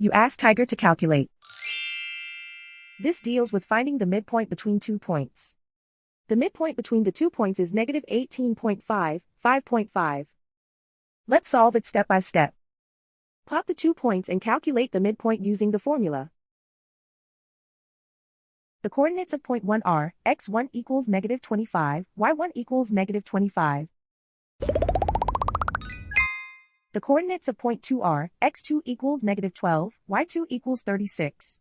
You ask Tiger to calculate. This deals with finding the midpoint between 2 points. The midpoint between the 2 points is negative 18.5, 5.5. Let's solve it step by step. Plot the 2 points and calculate the midpoint using the formula. The coordinates of point 1 are, x1 equals negative 25, y1 equals negative 25. The coordinates of point 2 are, x2 equals negative 12, y2 equals 36.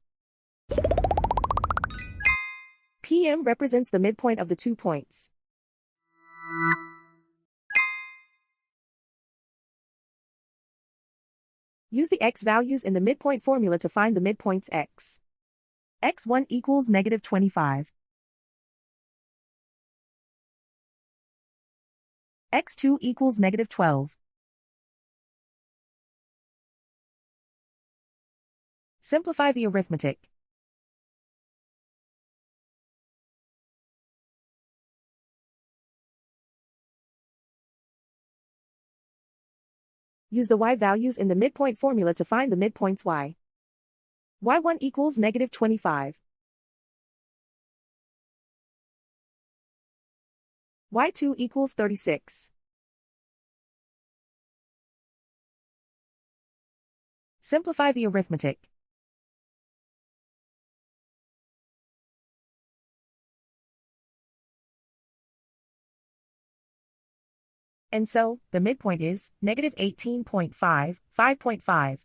PM represents the midpoint of the 2 points. Use the x values in the midpoint formula to find the midpoints x. x1 equals negative 25. x2 equals negative 12. Simplify the arithmetic. Use the y values in the midpoint formula to find the midpoints y. y1 equals negative 25. y2 equals 36. Simplify the arithmetic. And so, the midpoint is negative 18.5, 5.5.